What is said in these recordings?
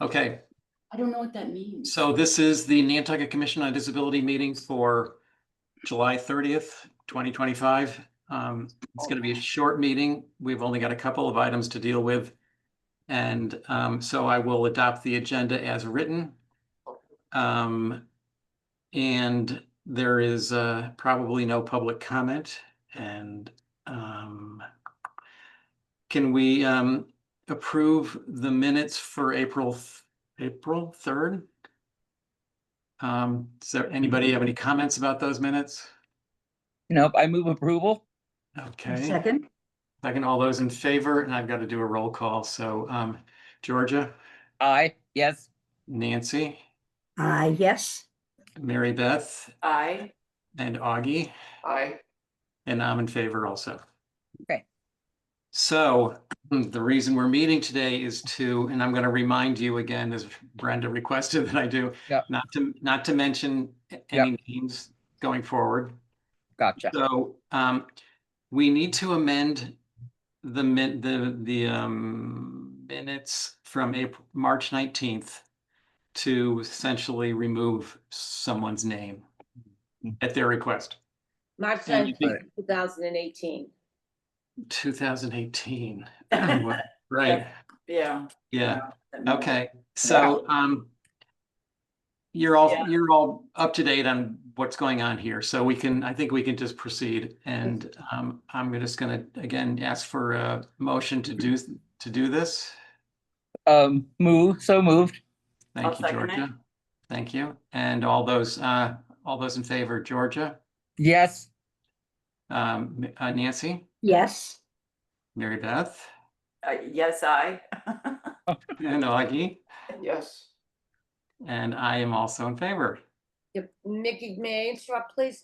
Okay, I don't know what that means. so this is the Nantucket Commission on Disability meeting for July 30th, 2025. It's going to be a short meeting. We've only got a couple of items to deal with. And so I will adopt the agenda as written. And there is probably no public comment. And can we approve the minutes for April 3rd? Does there anybody have any comments about those minutes? Nope, I move approval. Okay. Second? Second, all those in favor, and I've got to do a roll call. So Georgia, Aye, yes. Nancy, Yes. Mary Beth, Aye. and Augie, Aye. and I'm in favor also. Okay. So the reason we're meeting today is to, and I'm going to remind you again, as Brenda requested that I do, Yep. not to mention any names going forward. Gotcha. So we need to amend the minutes from March 19th to essentially remove someone's name at their request. March And 19th, 2018. 2018. Right. Yeah. Yeah. Okay. So you're all up to date on what's going on here. So I think we can just proceed. And I'm just gonna again ask for a motion to do this. So moved. Thank you, Georgia. Thank you. And all those in favor, Georgia? Yes. Nancy? Yes. Mary Beth? Yes, I. And Augie? Yes. And I am also in favor. Yep. Nikki, may I interrupt, please?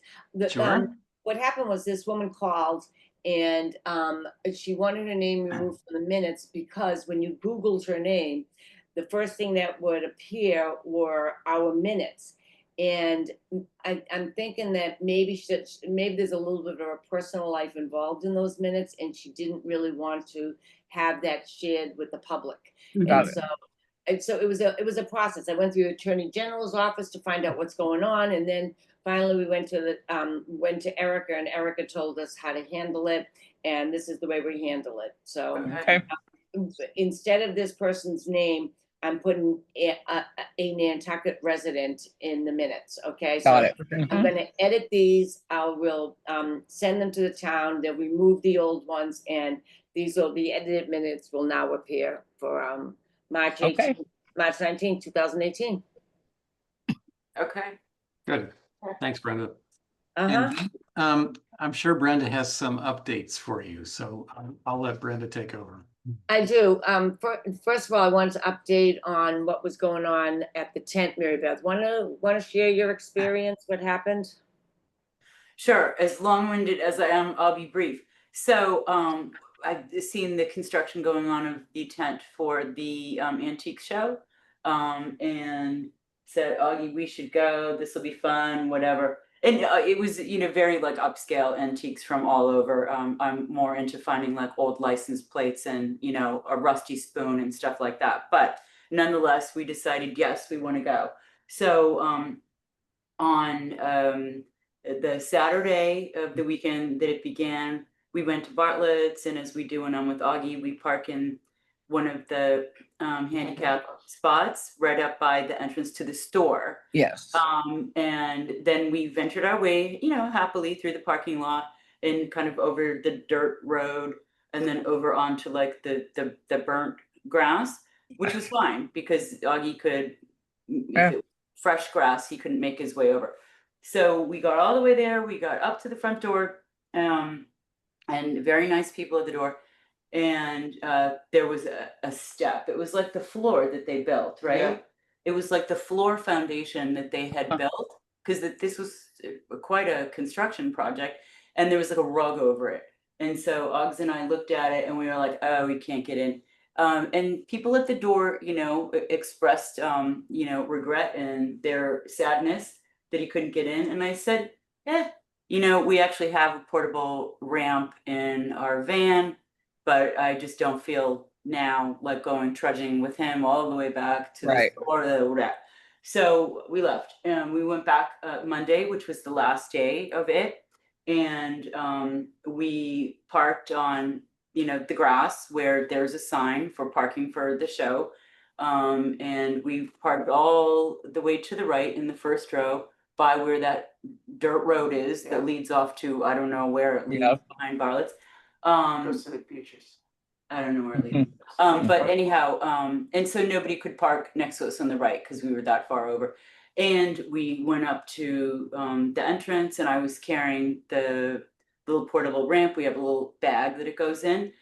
Sure. What happened was this woman called and she wanted her name removed from the minutes because when you Googled her name, the first thing that would appear were our minutes. And I'm thinking that maybe there's a little bit of a personal life involved in those minutes, and she didn't really want to have that shared with the public. Got it. And so it was a process. I went through the Attorney General's office to find out what's going on, and then finally we went to Erica, and Erica told us how to handle it, and this is the way we handle it. So Okay. instead of this person's name, I'm putting a Nantucket resident in the minutes. Okay. Got it. I'm going to edit these. I will send them to the town. They'll remove the old ones, and these will be edited minutes will now appear for March 19th, 2018. Okay. Good. Thanks, Brenda. Uh-huh. And, I'm sure Brenda has some updates for you, so I'll let Brenda take over. I do. First of all, I wanted to update on what was going on at the tent, Mary Beth. Want to share your experience? What happened? Sure. As long-winded as I am, I'll be brief. So I've seen the construction going on of the tent for the antique show, and said, Augie, we should go. This will be fun, whatever. And it was, very like upscale antiques from all over. I'm more into finding like old license plates and, a rusty spoon and stuff like that. But nonetheless, we decided, yes, we want to go. So on the Saturday of the weekend that it began, we went to Bartlett's, and as we do when I'm with Augie, we park in one of the handicap spots right up by the entrance to the store. Yes. And then we ventured our way, happily through the parking lot and kind of over the dirt road and then over onto like the burnt grass, which was fine because Augie could, if it was fresh grass, he couldn't make his way over. So we got all the way there. We got up to the front door, and very nice people at the door. And there was a step. It was like the floor that they built, right? Yeah. It was like the floor foundation that they had built, because this was quite a construction project, and there was like a rug over it. And so Uggs and I looked at it and we were like, oh, we can't get in. And people at the door, expressed, regret and their sadness that he couldn't get in. And I said, you know, we actually have a portable ramp in our van, but I just don't feel now like going trudging with him all the way back to the Right. store. So we left and we went back Monday, which was the last day of it. And we parked on, you know, the grass where there's a sign for parking for the show. And we parked all the way to the right in the first row by where that dirt road is that leads off to, I don't know where it leads Yep. behind Bartlett's. Goes to the beaches. I don't know where it leads. But anyhow, and so nobody could park next to us on the right because we were that far over. And we went up to the entrance and I was carrying the little portable ramp. We have a little bag that it goes in.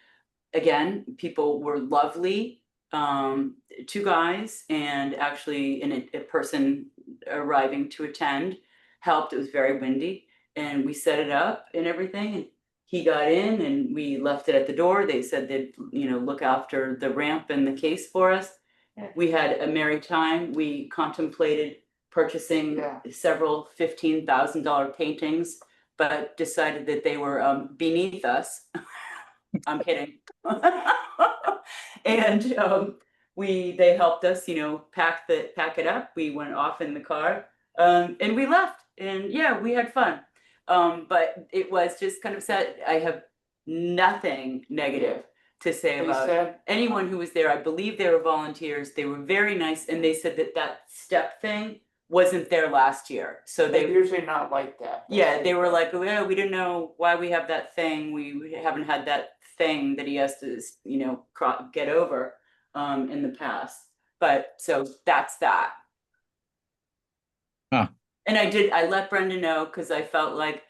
Again, people were lovely. 2 guys and actually a person arriving to attend helped. It was very windy and we set it up and everything. And he got in and we left it at the door. They said they'd, you know, look after the ramp and the case for us. Yeah. We had a merry time. We contemplated purchasing Yeah. several $15,000 paintings, but decided that they were beneath us. I'm kidding. And they helped us, you know, pack it up. We went off in the car and we left and yeah, we had fun. But it was just kind of sad. I have nothing negative to say They about said, anyone who was there. I believe they were volunteers. They were very nice and they said that step thing wasn't there last year. So they're they usually not like that. yeah, they were like, well, we didn't know why we have that thing. We haven't had that thing that he has to, you know, get over in the past. But so that's that. Huh. And I let Brenda know because I felt like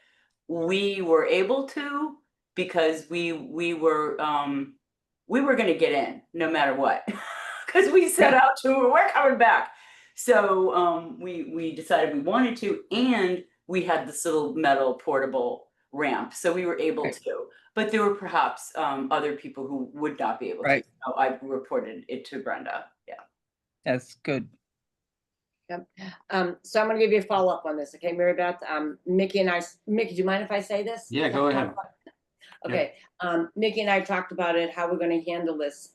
we were able to because we were gonna get in no matter what. Because we set out to, we're coming back. So we decided we wanted to, and we had this little metal portable ramp, so we were able Right. to. But there were perhaps other people who would not be able Right. to. So I reported it to Brenda. Yeah. That's good. So I'm gonna give you a follow-up on this, okay, Mary Beth? Mickey, do you mind if I say this? Yeah, go ahead. Okay, Mickey and I talked about it, how we're gonna handle this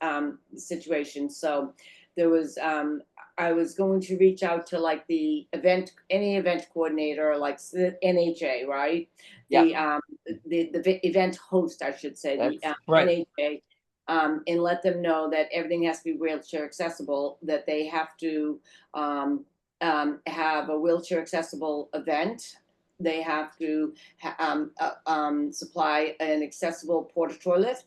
situation. So there was, I was going to reach out to like any event coordinator, like the NHA, right? The event host, I should say, the That's right. NHA. And let them know that everything has to be wheelchair accessible, that they have to have a wheelchair accessible event. They have to supply an accessible porta toilet.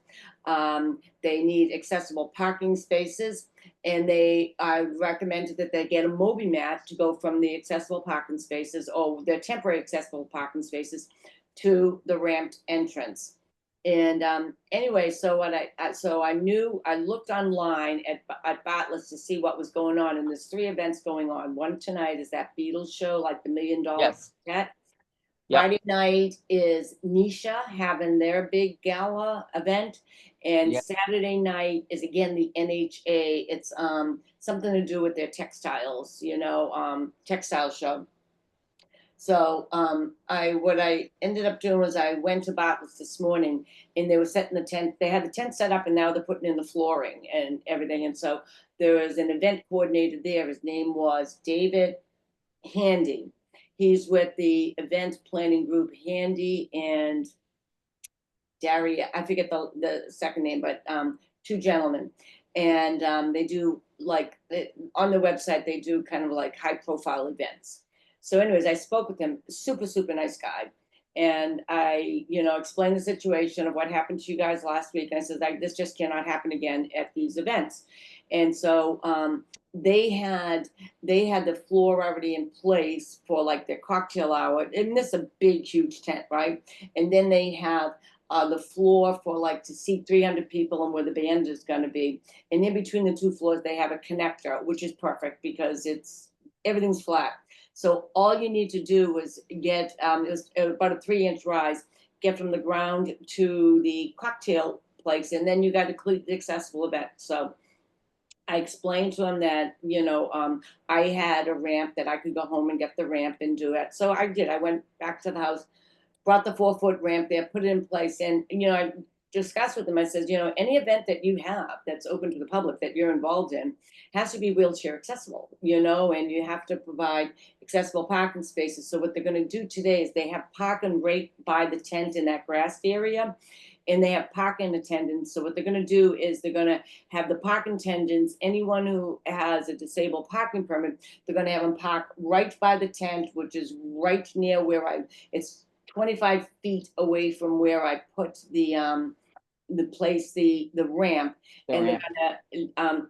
They need accessible parking spaces, and I recommended that they get a MobiMat to go from the accessible parking spaces or their temporary accessible parking spaces to the ramped entrance. And anyway, so I knew, I looked online at Bartlett's to see what was going on, and there's 3 events going on. One tonight is that Beatles show, like the $1 Million Yes. Set. Yeah. Friday night is Nisha having their big gala event, and Yeah. Saturday night is again the NHA. It's something to do with their textiles, you know, textile show. So what I ended up doing was I went to Bartlett's this morning, and they were setting the tent. They had the tent set up, and now they're putting in the flooring and everything. And so there was an event coordinator there. His name was David Handy. He's with the event planning group Handy and Daria. I forget the second name, but 2 gentlemen. And they do on their website, they do kind of like high profile events. So anyways, I spoke with him, super, super nice guy. And I, you know, explained the situation of what happened to you guys last week. And I said, this just cannot happen again at these events. And so they had the floor already in place for like their cocktail hour. And this is a big, huge tent, right? And then they have the floor for like to seat 300 people and where the band is going to be. And in between the 2 floors, they have a connector, which is perfect because everything's flat. So all you need to do is get, it was about a 3-inch rise, get from the ground to the cocktail place, and then you got to complete the accessible event. So I explained to him that, you know, I had a ramp that I could go home and get the ramp and do it. So I did. I went back to the house, brought the 4-foot ramp there, put it in place, and I discussed with them. I said, any event that you have that's open to the public that you're involved in has to be wheelchair accessible, and you have to provide accessible parking spaces. So what they're going to do today is they have parking right by the tent in that grassed area, and they have parking attendants. So what they're going to do is they're going to have the parking attendants, anyone who has a disabled parking permit, they're going to have them park right by the tent, which is right near where it's 25 feet away from where I put the ramp, and they're gonna,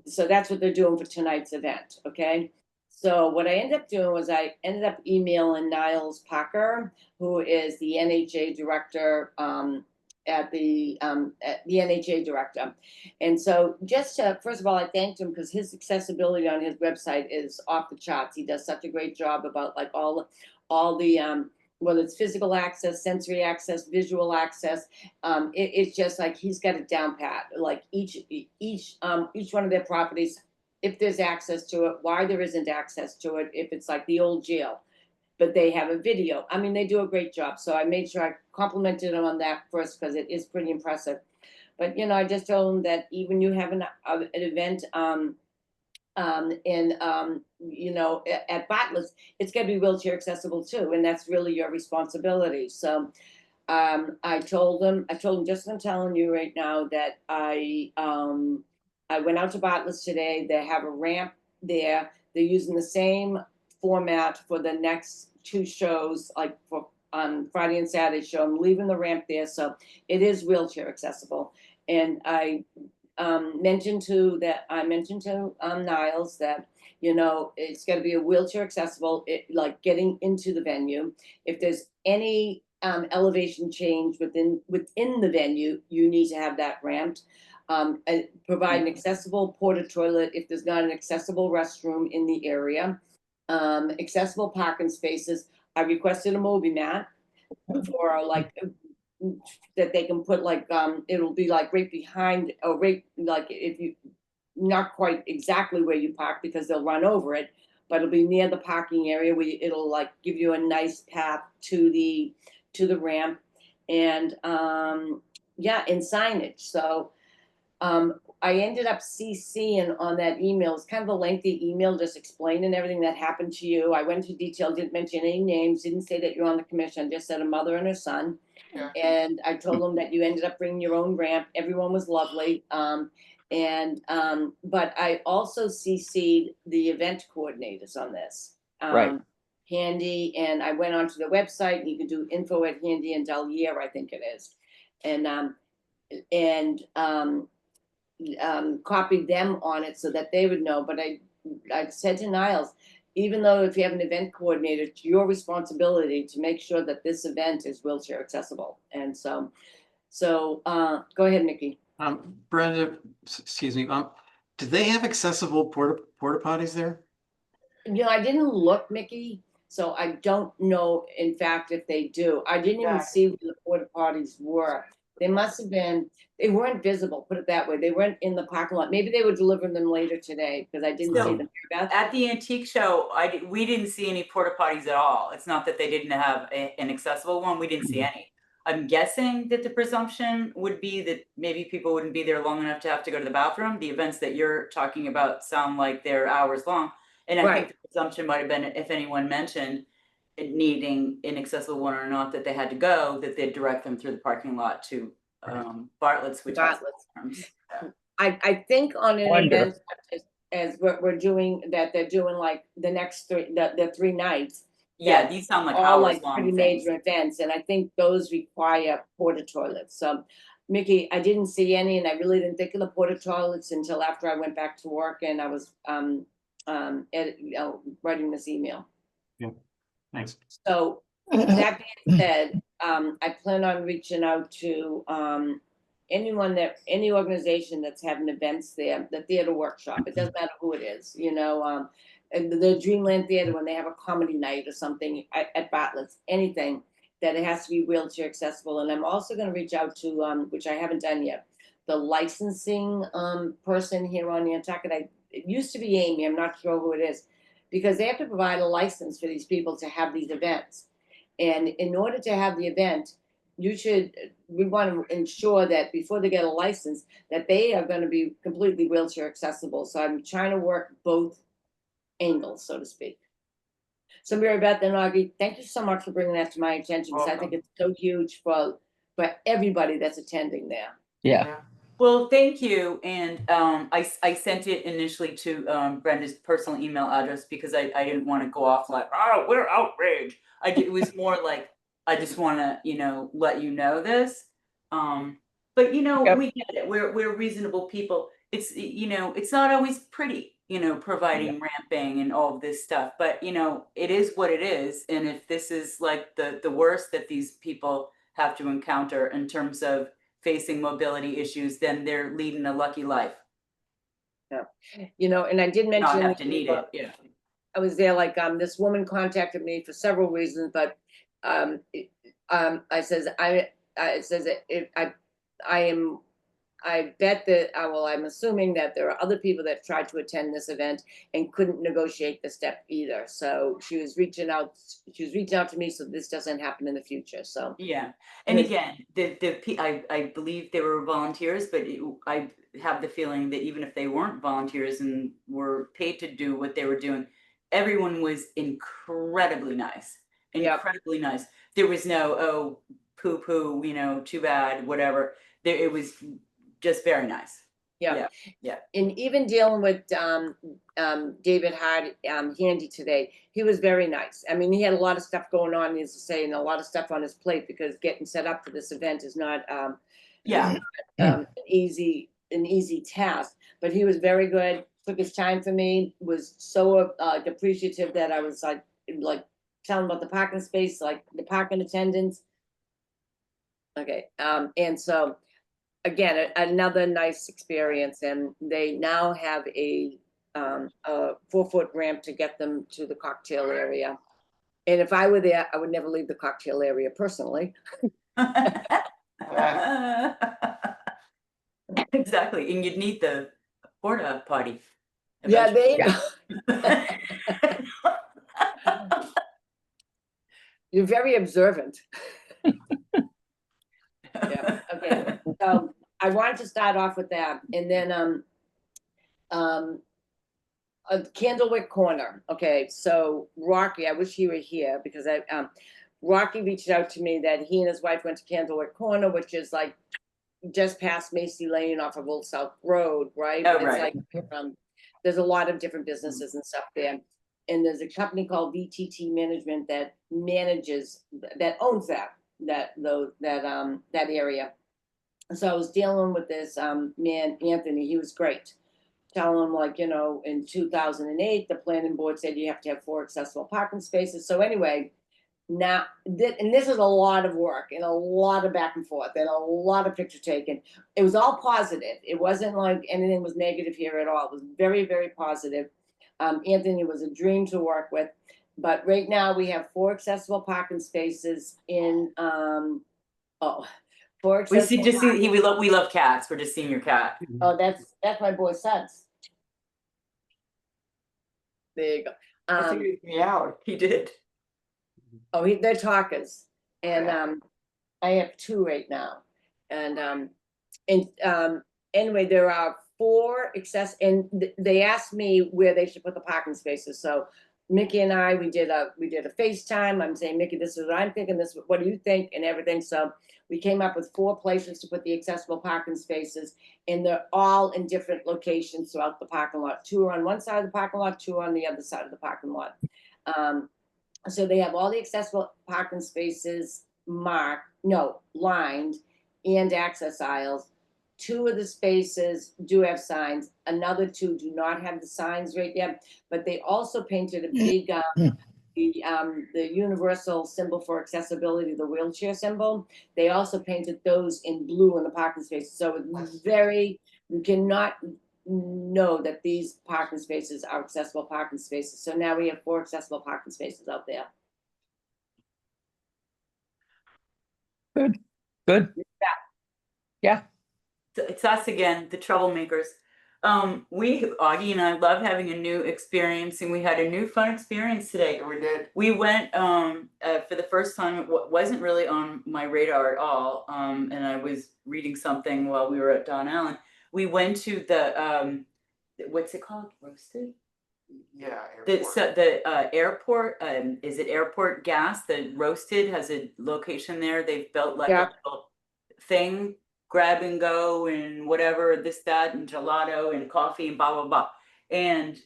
so that's what they're doing for tonight's event, okay? So what I ended up doing was I ended up emailing Niles Parker, who is the NHA director, at the NHA director. And so just to, first of all, I thanked him because his accessibility on his website is off the charts. He does such a great job about like all the whether it's physical access, sensory access, visual access. It's just like he's got it down pat. Like each one of their properties, if there's access to it, why there isn't access to it, if it's like the old jail, but they have a video. I mean, they do a great job. So I made sure I complimented them on that first because it is pretty impressive. But I just told them that even you have an event at Bartlett's, it's going to be wheelchair accessible too, and that's really your responsibility. So I told them just what I'm telling you right now, that I went out to Bartlett's today. They have a ramp there. They're using the same format for the next 2 shows, like for Friday and Saturday show. I'm leaving the ramp there, so it is wheelchair accessible. And I mentioned to Niles that it's going to be a wheelchair accessible, like getting into the venue. If there's any elevation change within the venue, you need to have that ramped. Provide an accessible porta toilet if there's not an accessible restroom in the area. Accessible parking spaces. I requested a Moby mat for like that they can put like it'll be like right behind, or right like if you not quite exactly where you park because they'll run over it, but it'll be near the parking area where it'll like give you a nice path to the ramp, and and signage. So I ended up CCing on that email. It's kind of a lengthy email just explaining everything that happened to you. I went into detail, didn't mention any names, didn't say that you're on the commission, just said a mother and her son. Yeah. And I told them that you ended up bringing your own ramp. Everyone was lovely. But I also CC'd the event coordinators on this. Right. Handy, and I went onto the website, and you can do info at Handy and Delier, I think it is. And copied them on it so that they would know. But I said to Niles, even though if you have an event coordinator, it's your responsibility to make sure that this event is wheelchair accessible. And so go ahead, Mickey. Brenda, excuse me, do they have accessible porta potties there? I didn't look, Mickey, so I don't know, in fact, if they do. I didn't even Yeah. see where the porta potties were. They must have been, they weren't visible, put it that way. They weren't in the parking lot. Maybe they were delivering them later today because I didn't see them. Beth? At the antique show, we didn't see any porta potties at all. It's not that they didn't have an accessible one. We didn't see any. I'm guessing that the presumption would be that maybe people wouldn't be there long enough to have to go to the bathroom. The events that you're talking about sound like they're hours long. And I think the presumption might have been, if anyone mentioned needing an accessible one or not, that they had to go, that they'd direct them through the parking lot to Bartlett's, which has bathrooms. I think on an Wonder. event as we're doing, that they're doing like the next the 3 nights. Yeah, these sound like all hours like long pretty things. major events, and I think those require porta toilets. So, Mickey, I didn't see any, and I really didn't think of the porta toilets until after I went back to work and I was writing this email. Yeah, thanks. So that being said, I plan on reaching out to any organization that's having events there, the theater workshop. It doesn't matter who it is, and the Dreamland Theater, when they have a comedy night or something at Bartlett's, anything that it has to be wheelchair accessible. And I'm also going to reach out to, which I haven't done yet, the licensing person here on Nantucket. It used to be Amy, I'm not sure who it is, because they have to provide a license for these people to have these events. And in order to have the event, we want to ensure that before they get a license, that they are going to be completely wheelchair accessible. So I'm trying to work both angles, so to speak. So Mary Beth and Augie, thank you so much for bringing that to my attention, because I think it's so huge for everybody that's attending there. Yeah. Well, thank you. And I sent it initially to Brenda's personal email address because I didn't want to go off like, oh, we're outraged. It was more like, I just want to, let you know this. But Yep. we get it. We're reasonable people. It's, it's not always pretty, providing ramping and all of this stuff. But, it is what it is. And if this is like the worst that these people have to encounter in terms of facing mobility issues, then they're leading a lucky life. And I did Not mention. have to need it. Yeah. I was there, like, this woman contacted me for several reasons, but I says, I bet that, well, I'm assuming that there are other people that tried to attend this event and couldn't negotiate the step either. So she was reaching out to me so this doesn't happen in the future, so. Yeah. And Yes. again, I believe they were volunteers, but I have the feeling that even if they weren't volunteers and were paid to do what they were doing, everyone was incredibly nice. Yep. Incredibly nice. There was no, oh, poo poo, too bad, whatever. It was just very nice. Yeah. Yeah. And even dealing with David Hard Handy today, he was very nice. I mean, he had a lot of stuff going on, as I say, and a lot of stuff on his plate, because getting set up for this event is not an easy task. But he was very good, took his time for me, was so appreciative that I was like telling about the parking space, like the parking attendants. Okay, and so again, another nice experience, and they now have a 4-foot ramp to get them to the cocktail area. And if I were there, I would never leave the cocktail area personally. Exactly. And you'd need the porta potty. Yeah, they. You're very observant. Yeah. Okay. So I wanted to start off with that, and then Candlewick Corner. Okay, so Rocky, I wish he were here, because Rocky reached out to me that he and his wife went to Candlewick Corner, which is like just past Macy Lane off of Old South Road, right? Oh, It's right. like there's a lot of different businesses and stuff there. And there's a company called VTT Management that owns that area. So I was dealing with this man, Anthony. He was great. Telling him, like, in 2008, the planning board said you have to have 4 accessible parking spaces. So anyway, now, and this is a lot of work and a lot of back and forth and a lot of picture taking. It was all positive. It wasn't like anything was negative here at all. It was very, very positive. Anthony was a dream to work with. But right now we have 4 accessible parking spaces in 4 We see accessible we love cats. We're just seeing your cat. Oh, that's my boy Suds. There you go. I think he meowed. He did. They're talkers, and I have 2 right now, and anyway, there are 4 and they asked me where they should put the parking spaces. So Mickey and I, we did a FaceTime. I'm saying, Mickey, this is what I'm thinking. What do you think, and everything. So we came up with 4 places to put the accessible parking spaces, and they're all in different locations throughout the parking lot. 2 are on one side of the parking lot, 2 on the other side of the parking lot. So they have all the accessible parking spaces lined, and access aisles. 2 of the spaces do have signs. Another 2 do not have the signs right yet, but they also painted a big the universal symbol for accessibility, the wheelchair symbol. They also painted those in blue in the parking spaces. So it's you cannot know that these parking spaces are accessible parking spaces. So now we have 4 accessible parking spaces out there. Good. Yeah. It's us again, the troublemakers. Augie and I love having a new experience, and we had a new fun experience today. Yeah, we did. We went for the first time. It wasn't really on my radar at all. And I was reading something while we were at Don Allen. We went to the what's it called? Roasted? Yeah. The airport, is it Airport Gas? The Roasted has a location there. They've built like Yeah. a little thing, grab and go and whatever, this, that, and gelato and coffee and blah, blah, blah. And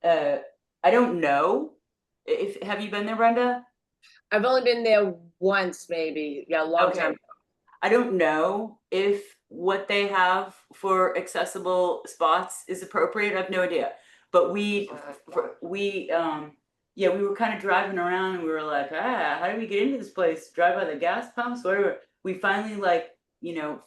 I don't know if, have you been there, Brenda? I've only been there once, maybe, yeah, a long time. I don't know if what they have for accessible spots is appropriate. I have no idea. But we were kind of driving around and we were like, how do we get into this place? Drive by the gas pumps, whatever. We finally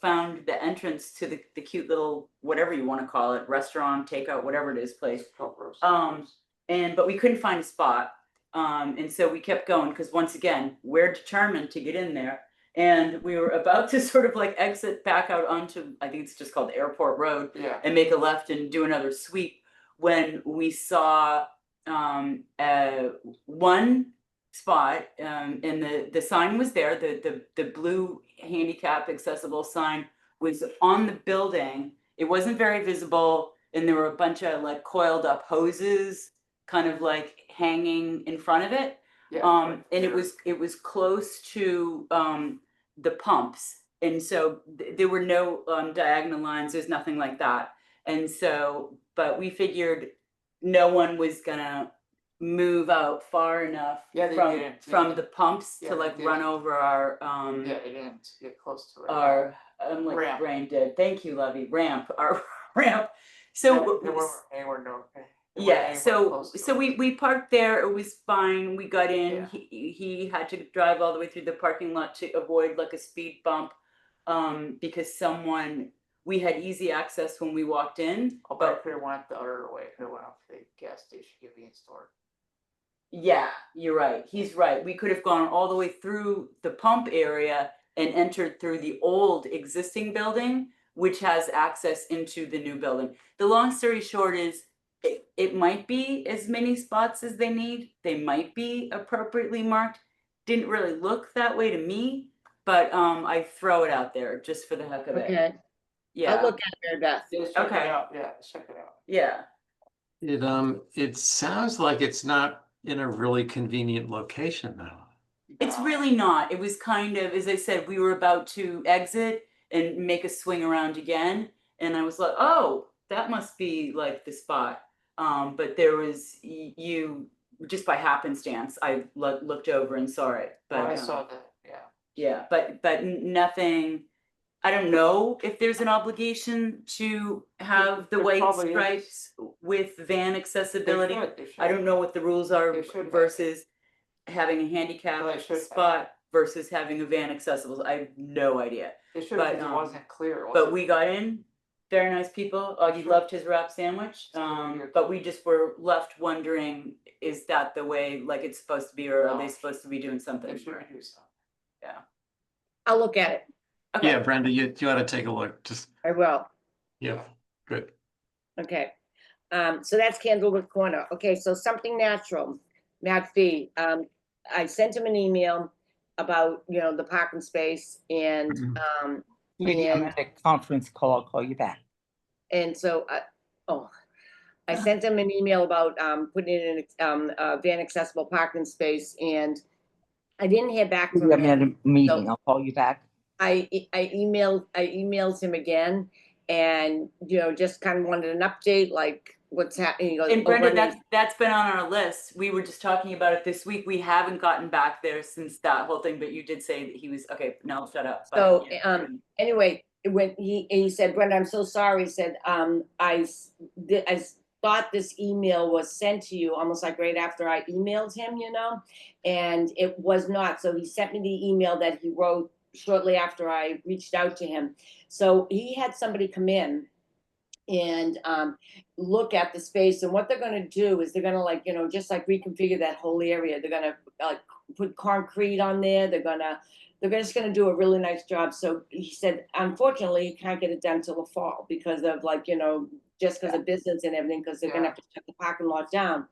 found the entrance to the cute little, whatever you want to call it, restaurant, takeout, whatever it is, place. But we couldn't find a spot. And so we kept going because once again, we're determined to get in there. And we were about to sort of like exit back out onto, I think it's just called Airport Road, Yeah. and make a left and do another sweep when we saw one spot, and the sign was there, the blue handicap accessible sign was on the building. It wasn't very visible, and there were a bunch of like coiled up hoses kind of like hanging in front of it. Yeah. And it was close to the pumps, and so there were no diagonal lines. There's nothing like that. And so, but we figured no one was gonna move out far enough Yeah, they from didn't, from yeah. the pumps Yeah, to they like didn't. run over our Yeah, it didn't get close to it. our I'm like Ramp. brain dead. Thank you, Lovey. Ramp, our ramp. So They weren't anywhere no. they weren't yeah, anywhere so close to so it. we parked there. It was fine. We got in. Yeah. He had to drive all the way through the parking lot to avoid like a speed bump, because we had easy access when we walked in. Oh, but I could have went the other way. I could have went up to the gas station convenience store. Yeah, you're right. He's right. We could have gone all the way through the pump area and entered through the old existing building, which has access into the new building. The long story short is it might be as many spots as they need. They might be appropriately marked. Didn't really look that way to me, but I throw it out there just for the heck of it. Okay, Yeah. I'll look at it, Mary Beth. Just check Okay. it out. Yeah, check it out. Yeah. It sounds like it's not in a really convenient location though. It's really not. It was kind of, as I said, we were about to exit and make a swing around again. And I was like, oh, that must be like the spot. But there was, you, just by happenstance, I looked over and saw it. But I saw that. Yeah. yeah, but nothing, I don't know if there's an obligation to have the There white probably is. stripes with van accessibility. They should. I don't know what the rules are They should have. versus having a handicap Well, they should have. spot versus having a van accessible. I have no idea. They should but, have, 'cause it wasn't clear. It But wasn't- we got in, very nice people. Augie loved his wrap sandwich. But we just were left wondering, is that the way like it's supposed to be, or are No. they supposed to be doing something? They should do something. I'll look at it. Okay. Yeah, Brenda, you ought to take a look. Just, I will. yeah, good. Okay. So that's Candlewood Corner. Okay, so something natural. Matt Fee, I sent him an email about, the parking space and, Mhm. Sweetie, I'm at a conference call. I'll call you back. and so, I sent him an email about, putting in a van accessible parking space, and I didn't hear back from I'm him. at a meeting. I'll call you back. I emailed him again, and, just kind of wanted an update, like what's happening. He goes, And "Oh, Brenda, that's been on our list. We were just talking about it this week. We haven't gotten back there since that whole thing, but you did say that he was, okay, now shut up. But, So, yeah. anyway, when he said, Brenda, I'm so sorry, he said, I thought this email was sent to you almost like right after I emailed him, and it was not. So he sent me the email that he wrote shortly after I reached out to him. So he had somebody come in and look at the space, and what they're going to do is they're going to just like reconfigure that whole area. They're going to like put concrete on there. They're going they're just gonna do a really nice job. So he said, unfortunately, he can't get it done till the fall because of like, just because of business and everything, because they're gonna have to shut the parking lot down.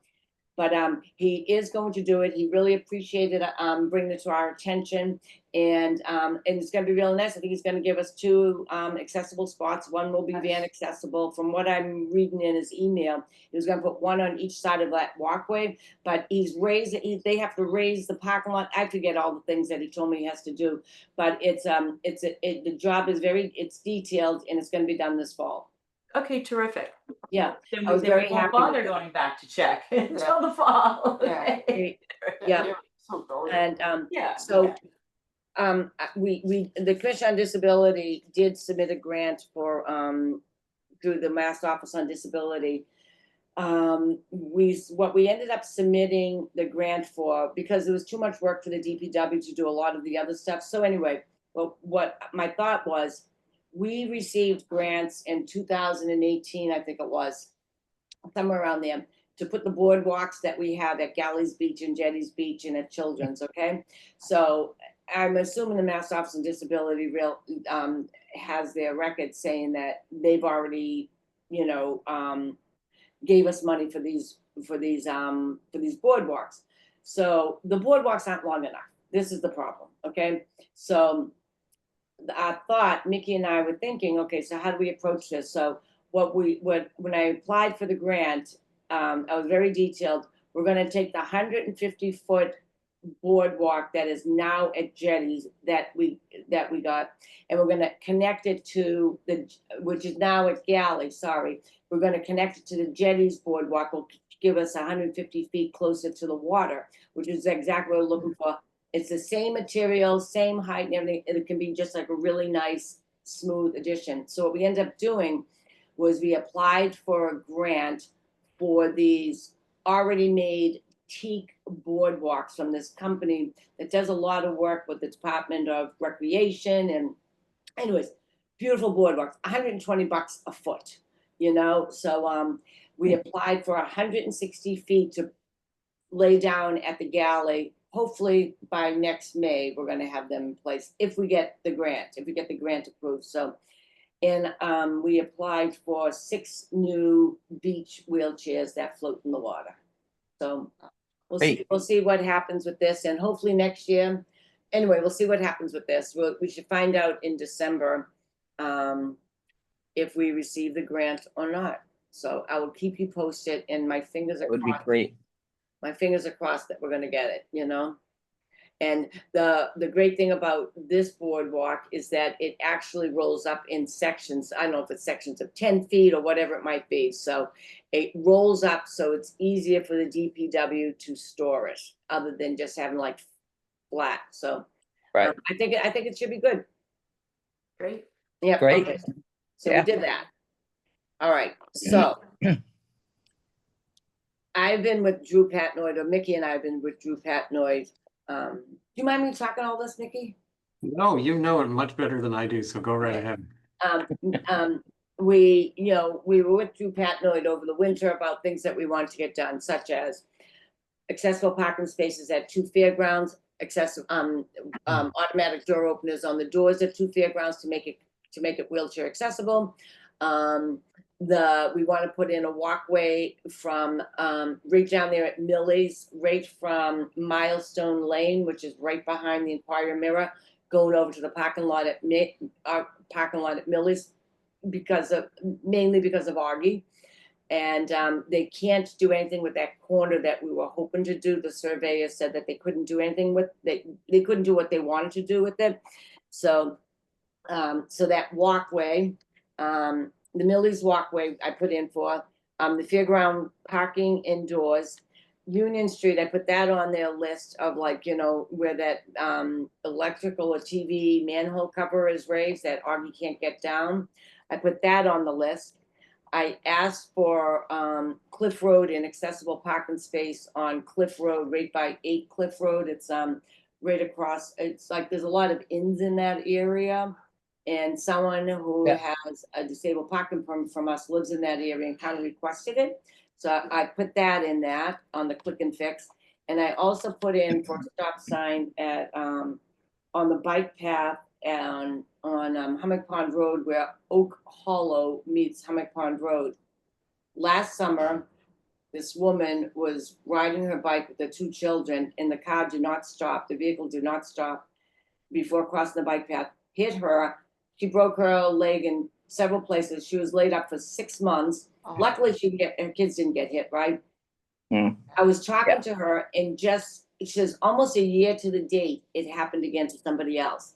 But he is going to do it. He really appreciated bringing it to our attention, and it's going to be really nice. I think he's going to give us 2 accessible spots. One will be van accessible. From what I'm reading in his email, he was going to put one on each side of that walkway. But he's raised it. They have to raise the parking lot. I forget all the things that he told me he has to do. But the job is it's detailed, and it's going to be done this fall. Okay, terrific. Yeah. Then I was we very won't happy with bother it. going back to check until the fall. Yeah. Okay. Yeah. So gorgeous. And Yeah. so the Commission on Disability did submit a grant for through the Mass Office on Disability. What we ended up submitting the grant for, because it was too much work for the DPW to do a lot of the other stuff. So anyway, well, what my thought was, we received grants in 2018, I think it was, somewhere around there, to put the boardwalks that we have at Galleys Beach and Jetties Beach and at Children's, okay? So I'm assuming the Mass Office on Disability has their record saying that they've already, gave us money for these boardwalks. So the boardwalks aren't long enough. This is the problem, okay? So I thought, Mickey and I were thinking, okay, so how do we approach this? So when I applied for the grant, I was very detailed. We're going to take the 150-foot boardwalk that is now at Jetties that we got, and we're going to connect it to which is now at Galley. Sorry, we're going to connect it to the Jetties boardwalk. Will give us 150 feet closer to the water, which is exactly what we're looking for. It's the same material, same height and everything. It can be just like a really nice, smooth addition. So what we ended up doing was we applied for a grant for these already made teak boardwalks from this company that does a lot of work with the Department of Recreation. And anyways, beautiful boardwalks, $120 a foot, So we applied for 160 feet to lay down at the Galley. Hopefully by next May, we're going to have them in place if we get the grant approved. So, and we applied for 6 new beach wheelchairs that float in the water. So we'll see what happens with this, and hopefully next year. Anyway, we'll see what happens with this. We should find out in December if we receive the grant or not. So I will keep you posted, and my fingers are That would be crossed. great. My fingers are crossed that we're gonna get it, And the great thing about this boardwalk is that it actually rolls up in sections. I don't know if it's sections of 10 feet or whatever it might be. So it rolls up, so it's easier for the DPW to store it, other than just having like flat. So Right. I think it should be good. Great. Yeah. Great. Okay. So Yeah. we did that. All right. So I've been with Drew Patnoid, or Mickey and I have been with Drew Patnoid. Do you mind me talking all this, Mickey? No, you know it much better than I do, so go right ahead. We were with Drew Patnoid over the winter about things that we wanted to get done, such as accessible parking spaces at 2 fairgrounds, automatic door openers on the doors at 2 fairgrounds to make it wheelchair accessible. We want to put in a walkway from right down there at Millie's, right from Milestone Lane, which is right behind the Inquirer Mirror, going over to the parking lot at Millie's, mainly because of Augie. And they can't do anything with that corner that we were hoping to do. The surveyor said that they couldn't do anything with they couldn't do what they wanted to do with it. So that walkway, the Millie's walkway I put in for, the fairground parking indoors, Union Street, I put that on their list of where that electrical or TV manhole cover is raised that Augie can't get down. I put that on the list. I asked for Cliff Road, an accessible parking space on Cliff Road, right by 8 Cliff Road. It's right across, it's like there's a lot of inns in that area. And someone who has a disabled parking permit from us lives in that area and kind of requested it. So I put that in on the click and fix. And I also put in for a stop sign at on the bike path and on Hummock Pond Road where Oak Hollow meets Hummock Pond Road. Last summer, this woman was riding her bike with the two children and the car did not stop. The vehicle did not stop before crossing the bike path, hit her. She broke her leg in several places. She was laid up for 6 months. Oh. Luckily, her kids didn't get hit, right? Mm. I was talking to her and she says almost a year to the date, it happened again to somebody else.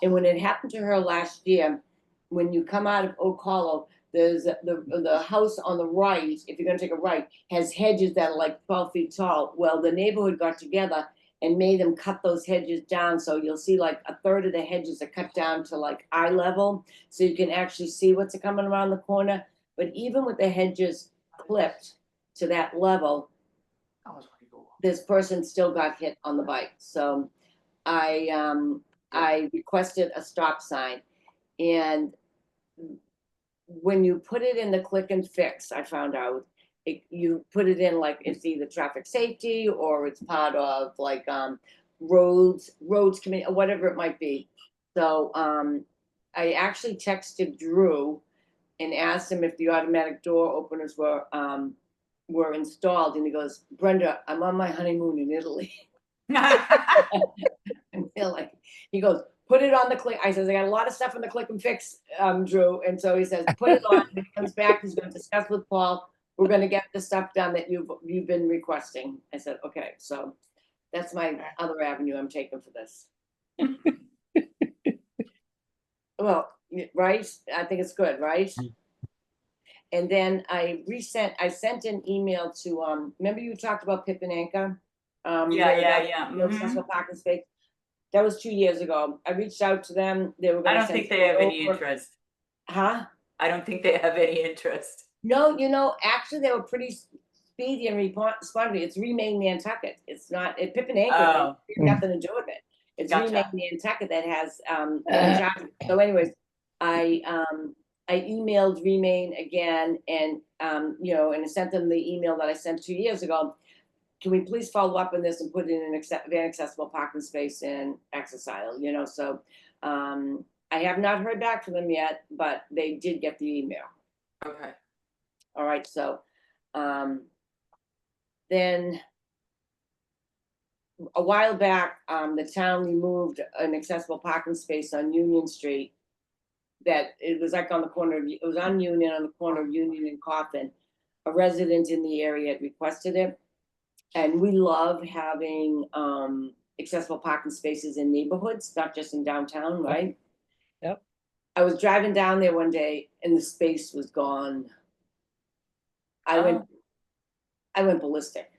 And when it happened to her last year, when you come out of Oak Hollow, there's the house on the right, if you're gonna take a right, has hedges that are like 12 feet tall. Well, the neighborhood got together and made them cut those hedges down. So you'll see like a third of the hedges are cut down to like eye level. So you can actually see what's coming around the corner. But even with the hedges clipped to that level, That was pretty cool. this person still got hit on the bike. So I requested a stop sign. And when you put it in the click and fix, I found out, you put it in like it's either traffic safety or it's part of like roads committee or whatever it might be. So I actually texted Drew and asked him if the automatic door openers were installed, and he goes, Brenda, I'm on my honeymoon in Italy. And he goes, put it on the click. I says, I got a lot of stuff on the click and fix, Drew. And so he says, put it on. When he comes back, he's going to discuss with Paul. We're going to get the stuff done that you've been requesting. I said, okay. So that's my other avenue I'm taking for this. Well, right? I think it's good, right? And then I sent an email to, remember you talked about Pippin Anchor? Yeah. No Mhm. accessible parking space. That was 2 years ago. I reached out to them. They were I gonna don't send think they have any over. interest. Huh? I don't think they have any interest. No, actually, they were pretty speedy and responded. It's Remain Nantucket. It's not, Pippin Anchor, Oh. they have nothing to do with it. It's Gotcha. Remain Nantucket that has, in charge. So anyways, I emailed Remain again and, and I sent them the email that I sent 2 years ago. Can we please follow up on this and put in an van accessible parking space in access aisle, so I have not heard back from them yet, but they did get the email. Okay. All right, so then a while back, the town removed an accessible parking space on Union Street that it was like on the corner of, it was on Union, on the corner of Union and Coffin. A resident in the area had requested it. And we love having accessible parking spaces in neighborhoods, not just in downtown, right? Yep. I was driving down there one day and the space was gone. I went ballistic.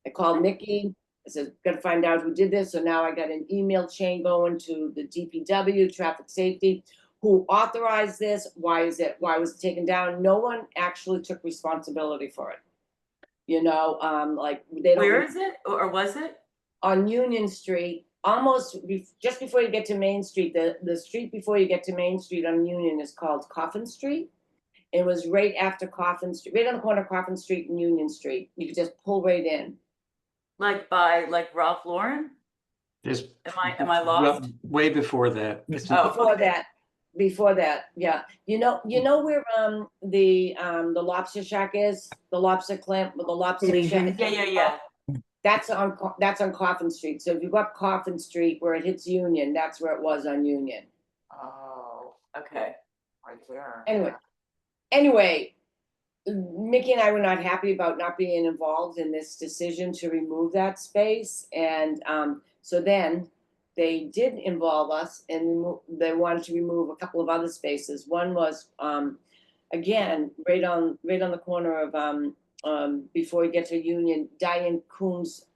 I called Nikki. I said, gotta find out who did this. So now I got an email chain going to the DPW, traffic safety, who authorized this. Why was it taken down? No one actually took responsibility for it. Like they don't. Where is it, or was it? On Union Street, just before you get to Main Street. The street before you get to Main Street on Union is called Coffin Street. It was right after Coffin Street, right on the corner of Coffin Street and Union Street. You could just pull right in. Like by Ralph Lauren? There's. Am I lost? Well, way before that. It's- Oh. Before that, yeah. You know where the lobster shack is? The lobster clamp with the lobster shack? Yeah. That's on Coffin Street. So if you go up Coffin Street where it hits Union, that's where it was on Union. Oh, Okay. right there. Anyway, Mickey and I were not happy about not being involved in this decision to remove that space. And so then they did involve us and they wanted to remove a couple of other spaces. One was, again, right on the corner of, before you get to Union, Diane Coombs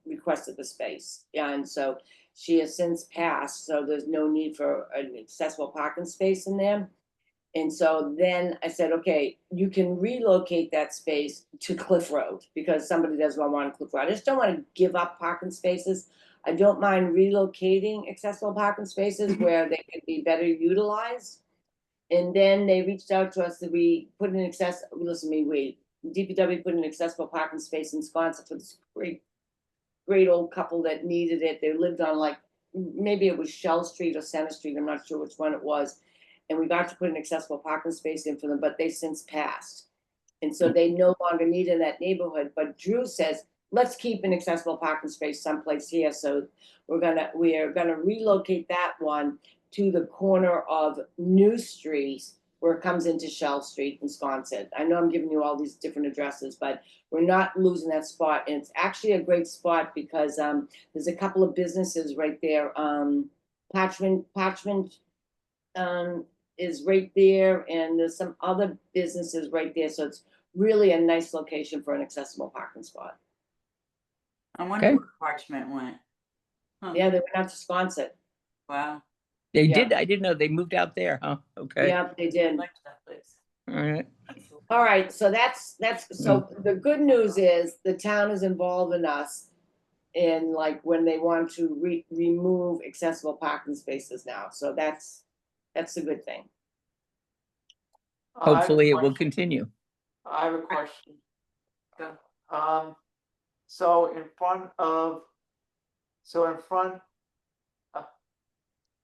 requested the space. Yeah, and so she has since passed, so there's no need for an accessible parking space in there. And so then I said, okay, you can relocate that space to Cliff Road because somebody does want Cliff Road. I just don't want to give up parking spaces. I don't mind relocating accessible parking spaces where they can be better utilized. And then they reached out to us that we put an DPW put an accessible parking space in Sconset for this great old couple that needed it. They lived on like maybe it was Shell Street or Center Street, I'm not sure which one it was. And we got to put an accessible parking space in for them, but they since passed. And so they no longer need in that neighborhood, but Drew says, let's keep an accessible parking space someplace here, so we are gonna relocate that one to the corner of New Street, where it comes into Shell Street in Sconset. I know I'm giving you all these different addresses, but we're not losing that spot, and it's actually a great spot because there's a couple of businesses right there. Parchment is right there, and there's some other businesses right there, so it's really a nice location for an accessible parking spot. I wonder Okay. where Parchment went. Huh. Yeah, they went out to Sconset. Wow, They Yeah. did, I didn't know they moved out there, huh? Okay. Yeah, they I did. liked that place. All right. All right, so that's, so the good news is the town is involving us in like when they want to remove accessible parking spaces now. So that's the good thing. I have a Hopefully it will question. continue. I have a question. Go. So in front,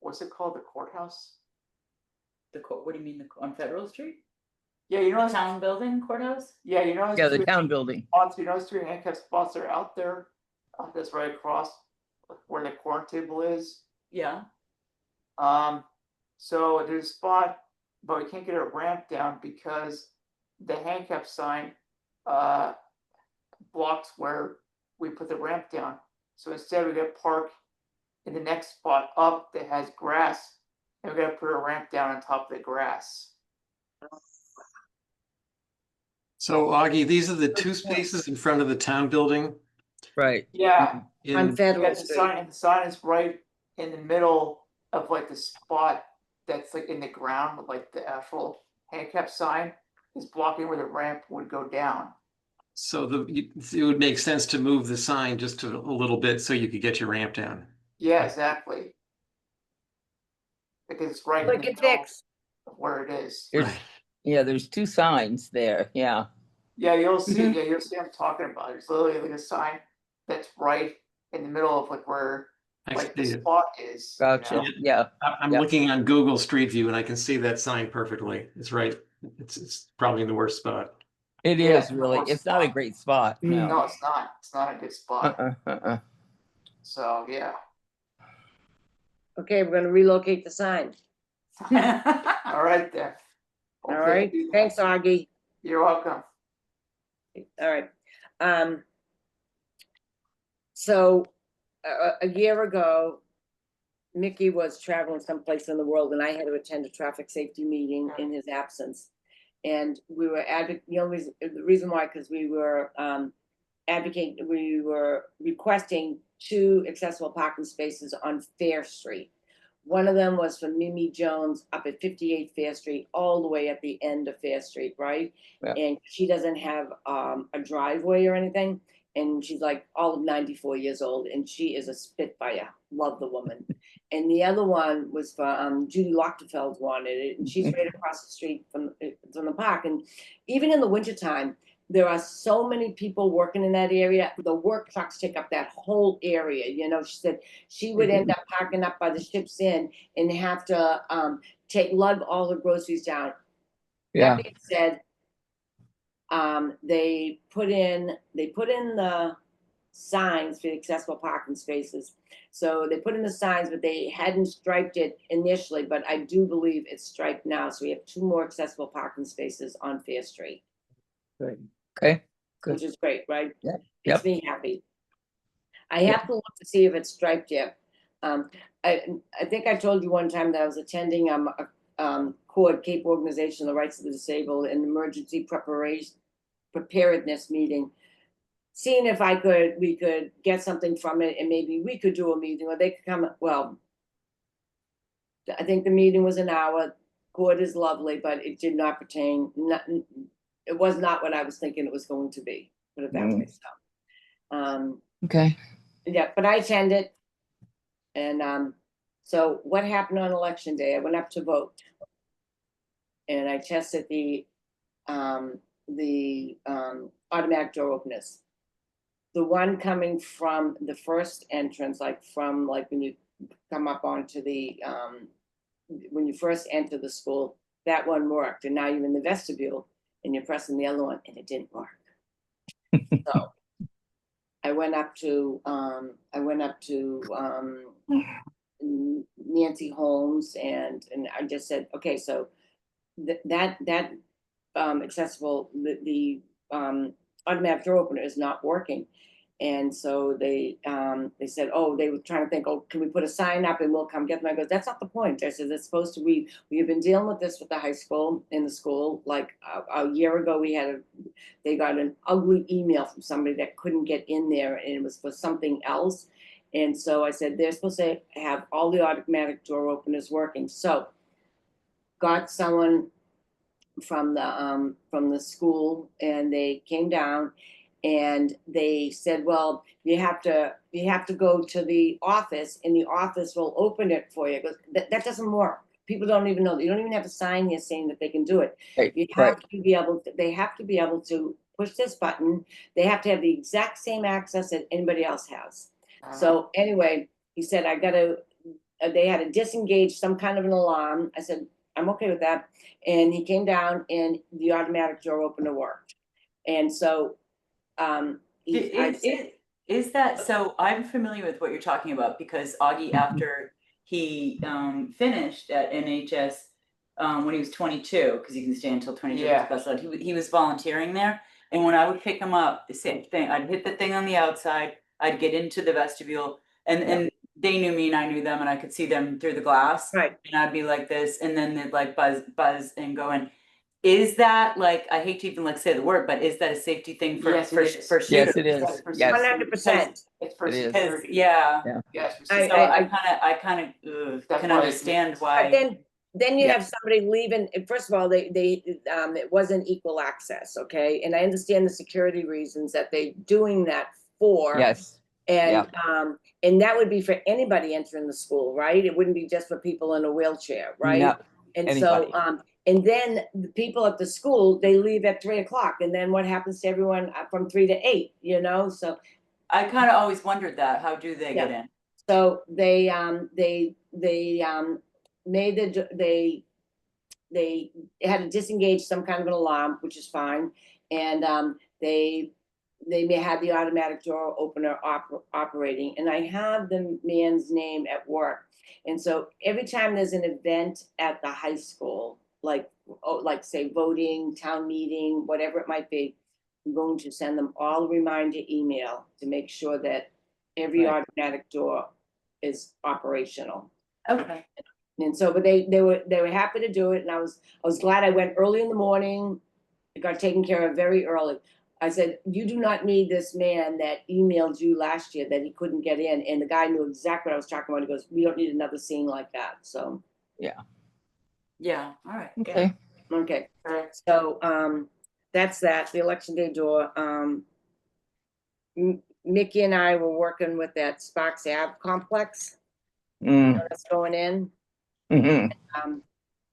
what's it called, the courthouse? The court, what do you mean, on Federal Street? Yeah, you know, The town building courthouse? yeah, you know. Yeah, the town building. Spots, you know, those 3 handicap spots are out there, that's right across where the corner table is. Yeah, So there's a spot, but we can't get a ramp down because the handicap sign blocks where we put the ramp down. So instead we gotta park in the next spot up that has grass, and we gotta put a ramp down on top of the grass. So Augie, these are the two spaces in front of the town building. Right. Yeah, On In, Federal yeah, the Street. sign, and the sign is right in the middle of like the spot that's like in the ground, with like the actual handicap sign is blocking where the ramp would go down. so it would make sense to move the sign just a little bit so you could get your ramp down. Yeah, exactly. Because it's right in Look the at middle Dick's. of where it is. There's, Right. yeah, there's 2 signs there. Yeah. Yeah, you'll see, Mm-hmm. yeah, you'll see what I'm talking about. There's literally like a sign that's right in the middle of like where I like the see it. spot is. you Gotcha. know? Yeah. I'm Yeah. looking on Google Street View and I can see that sign perfectly. It's right. It's probably in the worst spot. It Yeah, is really. worst It's not a spot. great spot. No. No, it's not. It's not a good spot. Uh-uh. So, yeah. Okay, we're gonna relocate the sign. All right then. All Okay, right, do that. thanks, Augie. You're welcome. All right. So a year ago, Mickey was traveling someplace in the world and I had to attend a traffic safety meeting in his absence. And we were the reason why, because we were we were requesting 2 accessible parking spaces on Fair Street. One of them was for Mimi Jones up at 58 Fair Street, all the way at the end of Fair Street, right? Yeah. And she doesn't have a driveway or anything. And she's like all of 94 years old, and she is a spitfire. Love the woman. And the other one was for Judy Lochtefeld wanted it, and she's right across the street from the park. And even in the wintertime, there are so many people working in that area. The work trucks take up that whole area. You know, she said she would end up parking up by the Ship's Inn and have to lug all her groceries down. Yeah. That being said, they put in the signs for the accessible parking spaces. So they put in the signs, but they hadn't striped it initially, but I do believe it's striped now. So we have 2 more accessible parking spaces on Fair Street, Okay. Good. which is great, right? Yep, Makes yep. me happy. I have to look to see if it's striped yet. I think I told you one time that I was attending CORD, Cape Organization of the Rights of the Disabled, an emergency preparedness meeting, seeing if we could get something from it, and maybe we could do a meeting, or they could come. Well, I think the meeting was an hour. CORD is lovely, but it did not pertain. It was not what I was thinking it was going to be. Put it that way. So, Okay. yeah, but I attended, and so what happened on election day? I went up to vote, and I tested the automatic door openers. The one coming from the first entrance, like when you come up onto the, when you first enter the school, that one worked, and now you're in the vestibule and you're pressing the other one and it didn't work. So I went up to Nancy Holmes and I just said, okay, so that accessible, the automatic door opener is not working. And so they said, oh, they were trying to think, oh, can we put a sign up and we'll come get them? I go, that's not the point. I said, it's supposed to, we have been dealing with this with the high school, in the school. Like a year ago, they got an ugly email from somebody that couldn't get in there and it was for something else. And so I said, they're supposed to have all the automatic door openers working. So got someone from the school and they came down and they said, well, you have to go to the office and the office will open it for you. Because that doesn't work. People don't even know. You don't even have a sign here saying that they can do it. Right, You have to be able to, they have to be able to push this button. They have to have the exact same access that anybody else has. So anyway, he said, they had to disengage some kind of an alarm. I said, I'm okay with that. And he came down and the automatic door opener worked. And so, Is that, so I'm familiar with what you're talking about because Augie, after he finished at NHS when he was 22, because you can stay until 22, Yeah. he was volunteering there. And when I would pick him up, the same thing, I'd hit the thing on the outside, I'd get into the vestibule and they knew me and I knew them and I could see them through the glass. Right. And I'd be like this and then they'd like buzz and go in. Is that like, I hate to even like say the word, but is that a safety thing for Yes, it is. for Yes, shooters? it is. Yes. 100%. It's for It is. security. Yeah. Yes. for I- So security. I kind of That's can why understand But why. then you Yeah. have somebody leaving, and first of all, it wasn't equal access, okay? And I understand the security reasons that they doing that for. Yes, And that would be for anybody entering the school, right? It wouldn't be just for people in a wheelchair, right? No, And anybody. so, and then the people at the school, they leave at 3:00, and then what happens to everyone from 3 to 8, So, I kind of always wondered that. How do they get in? so they made they had to disengage some kind of an alarm, which is fine, and they may have the automatic door opener operating, and I have the man's name at work. And so every time there's an event at the high school, like say voting, town meeting, whatever it might be, I'm going to send them all a reminder email to make sure that every Right. automatic door is operational. Okay. And so, but they were happy to do it, and I was glad I went early in the morning. It got taken care of very early. I said, you do not need this man that emailed you last year that he couldn't get in. And the guy knew exactly what I was talking about. He goes, we don't need another scene like that. So, Yeah. All right. good. okay, okay. Correct. So, that's that, the election day door. Mickey and I were working with that Sparks Ave complex that's going in. Mhm.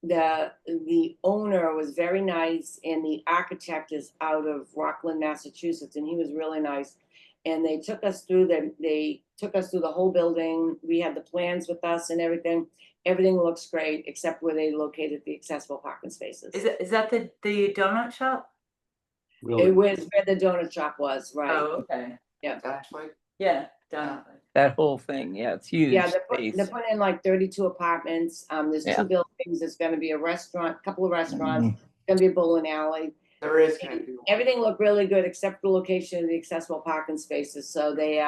The owner was very nice, and the architect is out of Rockland, Massachusetts, and he was really nice. And they took us through the whole building. We had the plans with us and everything. Everything looks great except where they located the accessible parking spaces. Is that the donut shop? It was where the donut shop was, right? Oh, okay. Actually, Yeah, donut. That whole thing, yeah, it's huge Yeah, space. they're putting in like 32 apartments. There's Yeah. 2 buildings. There's gonna be a restaurant, couple of restaurants, Mhm. gonna be a bowling alley. there is gonna be one. Everything looked really good except the location of the accessible parking spaces. So they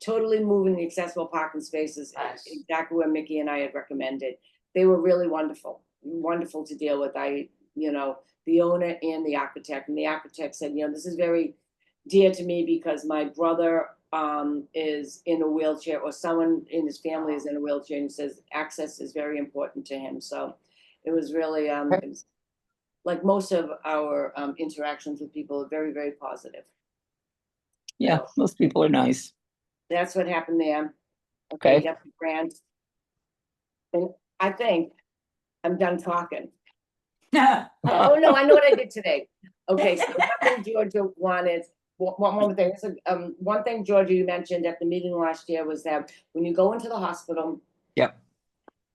totally moving the accessible parking spaces Nice. exactly where Mickey and I had recommended. They were really wonderful to deal with. The owner and the architect, and the architect said, this is very dear to me because my brother is in a wheelchair, or someone in his family is in a wheelchair, and he says access is very important to him. So it was really it was, like most of our interactions with people, are very, very positive. Yeah, most people are nice. That's what happened there. Okay. Got the grant. And I think I'm done talking. Oh, no, I know what I did today. Okay, so one thing Georgia wanted, one more thing. One thing, Georgia, you mentioned at the meeting last year was that when you go into the hospital, Yep.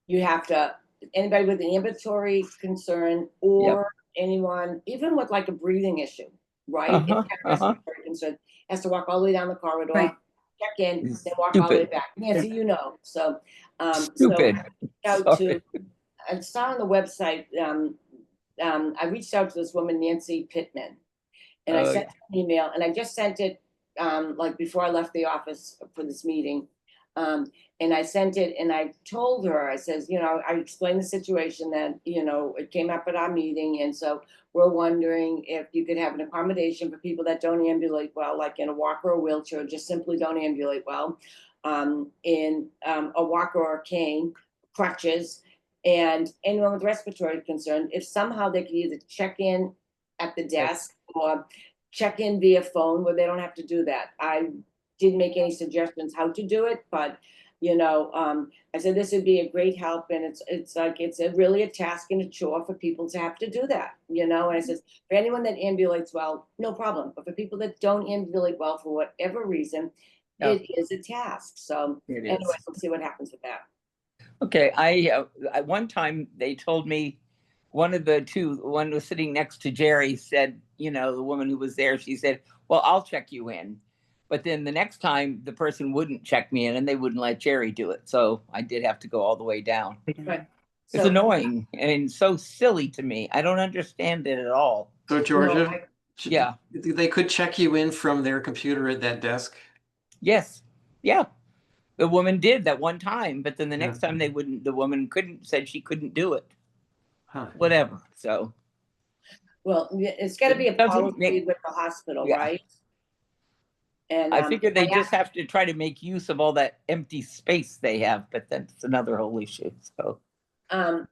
You have to, anybody with an ambulatory concern or anyone, even with like a breathing issue, right? If you have a respiratory concern, has to walk all the way down the corridor, Right. check in, then walk all the way Stupid. back. Nancy, you know, so, Stupid. out Sorry. to, I saw on the website, I reached out to this woman, Nancy Pittman. And I Oh, sent her an email, and I just sent it, like before I left the office for this meeting. And I sent it and I told her, I says, you know, I explained the situation that, you know, it came up at our meeting. And so we're wondering if you could have an accommodation for people that don't ambulate well, like in a walker or wheelchair, just simply don't ambulate well. In a walker or a cane, crutches, and anyone with respiratory concern, if somehow they could either check in at the desk or check in via phone where they don't have to do that. I didn't make any suggestions how to do it, but you know, I said this would be a great help, and it's like it's really a task and a chore for people to have to do that, you know. And I says for anyone that ambulates well, no problem, but for people that don't ambulate well for whatever reason, Yeah. it is a task. So It is. anyway, we'll see what happens with that. Okay, I one time they told me one of the two, one was sitting next to Jerry, said, you know, the woman who was there, she said, well, I'll check you in. But then the next time the person wouldn't check me in and they wouldn't let Jerry do it. So I did have to go all the way down. Right. It's So- annoying and so silly to me. I don't understand it at all. So Georgia, I- Yeah. they could check you in from their computer at that desk. Yes. Yeah. The woman did that one time, but then the next Yeah. time they wouldn't, the woman said she couldn't do it. Huh. Whatever. So Well, it's got to be a It doesn't policy make- with the hospital, Yeah. right? And I figure they I just have to try to make use of all that empty space they have, but that's another whole issue. So I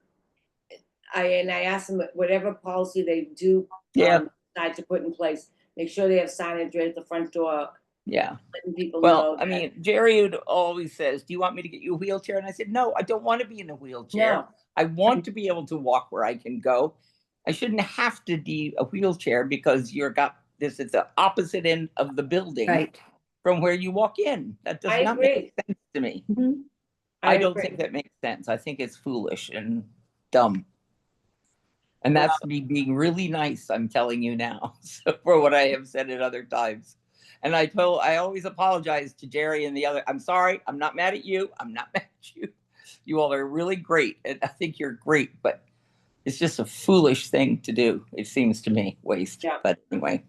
asked them whatever policy they do Yeah. decide to put in place, make sure they have signage right at the front door, yeah. letting people Well, know. I mean, Jerry would always says, "Do you want me to get you a wheelchair?" And I said, "No, I don't want to be in a wheelchair. No. I want to be able to walk where I can go. I shouldn't have to be a wheelchair because you're got this at the opposite end of the building Right. from where you walk in. That does I not agree. make sense to me. Mhm. I don't agree. think that makes sense. I think it's foolish and dumb. And that's me being really nice, I'm telling you now, so for what I have said at other times. And I always apologize to Jerry and the other. I'm sorry. I'm not mad at you. I'm not mad at you. You all are really great. And I think you're great, but it's just a foolish thing to do. It seems to me waste. Yeah. But anyway,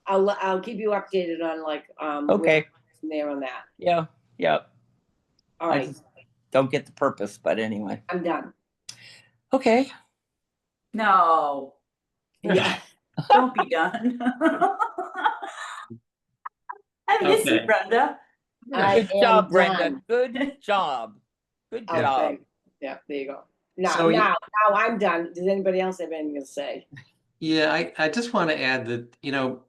I'll keep you updated on like where okay. from there on that. Yeah. Yeah. All I right, just don't get the purpose, but anyway. I'm done. Okay. No, Yeah. don't be done. I miss you, Okay. Brenda. I Good am job, Brenda. done. Good job. Good Okay. job. Yeah, there you go. Now, So you- now I'm done. Does anybody else have anything to say? Yeah, I just want to add that, you know,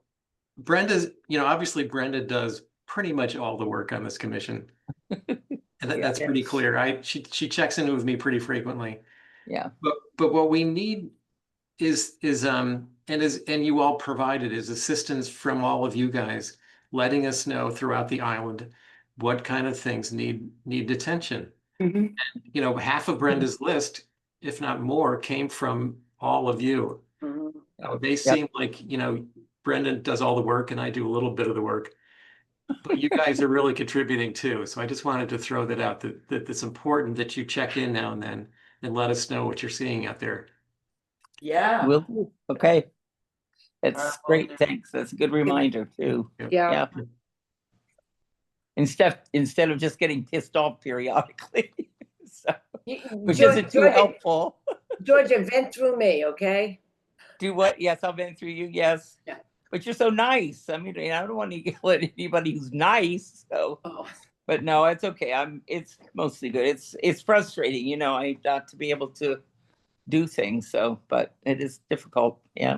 Brenda's, you know, obviously Brenda does pretty much all the work on this commission. And that's pretty clear. She checks in with me pretty frequently. Yeah. But what we need is and you all provided is assistance from all of you guys, letting us know throughout the island what kind of things need attention. Mhm. You know, half of Brenda's list, if not more, came from all of you. Mhm. They seem like, you know, Brendan does all the work and I do a little bit of the work. But you guys are really contributing too. So I just wanted to throw that out, that it's important that you check in now and then and let us know what you're seeing out there. Yeah. Will do. Okay. That's great. Thanks. That's a good reminder too. Yeah. Yeah. Instead of just getting pissed off periodically. So, which isn't too helpful. Georgia, vent through me, okay? Do what? Yes, I've been through you. Yes. Yeah. But you're so nice. I mean, I don't want to yell at anybody who's nice. So, Oh, but no, it's okay. It's mostly good. It's frustrating, you know, I got to be able to do things. So, but it is difficult. Yeah.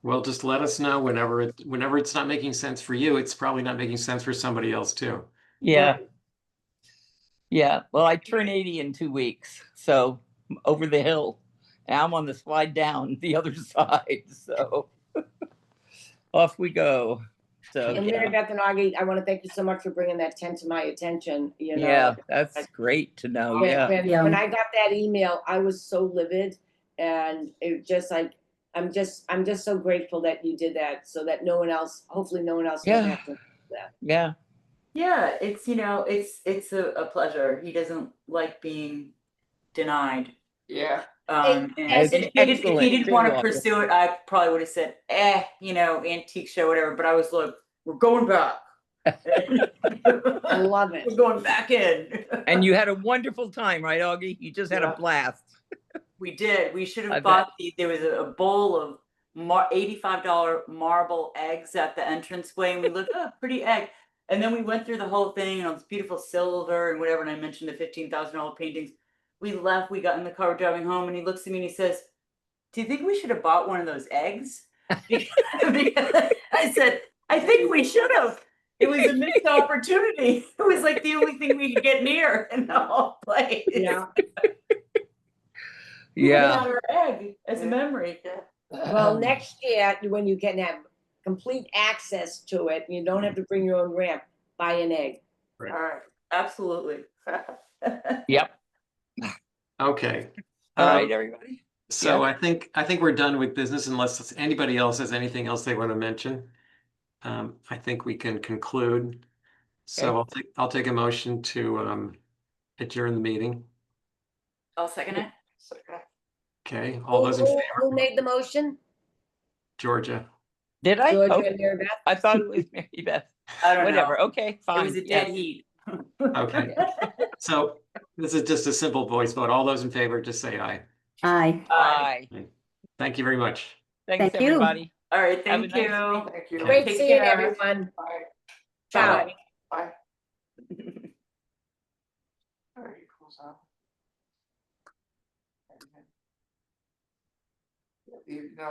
Well, just let us know whenever it's not making sense for you, it's probably not making sense for somebody else too. Yeah. Yeah. Well, I turn 80 in 2 weeks. So over the hill. And I'm on the slide down the other side. So off we go. So, And Mary Beth and Augie, I want to thank you so much for bringing that tent to my attention, you know. yeah, that's great to know. When, Yeah. when, Yeah. when I got that email, I was so livid, and it just like, I'm just so grateful that you did that, so that no one else, hopefully no one else will Yeah. have to. Yeah. Yeah, it's, it's a pleasure. He doesn't like being denied. Yeah. And As if it he should didn't be. want to pursue it, I probably would have said, antique show, whatever, but I was like, we're going back. I love it. We're going back in. And you had a wonderful time, right, Augie? You just had a Yeah. blast. We did. We should I have bought there was a bowl of $85 marble eggs at the entranceway, and we looked, oh, pretty egg. And then we went through the whole thing, and all this beautiful silver and whatever. And I mentioned the $15,000 paintings. We left. We got in the car driving home, and he looks at me and he says, "Do you think we should have bought one of those eggs?" Because I said, "I think we should have." It was a missed opportunity. It was like the only thing we could get near in the whole place. Yeah. We Yeah. got our egg as a memory. Well, next year, when you can have complete access to it, you don't have to bring your own ramp, buy an egg. All right. Absolutely. Yep. Okay. All Um, right, everybody. So Yeah. I think we're done with business unless anybody else has anything else they want to mention. I think we can conclude. So I'll take a motion to adjourn the meeting. I'll second it. Okay, all those in Who favor, made the motion? Georgia. Did I? Georgia Oh, and Mary Beth? I thought it was Mary Beth. I don't Whatever. know. Okay, It fine. was a Yes. dead heat. Okay. So this is just a simple voice vote. All those in favor, just say aye. Aye. Aye. Thank you very much. Thanks, Thank you. everybody. All right, Have a thank nice you. week. Thank you. Great Great Take seeing care. everyone. Bye. Ciao. Bye. Bye. All right, close out. You know,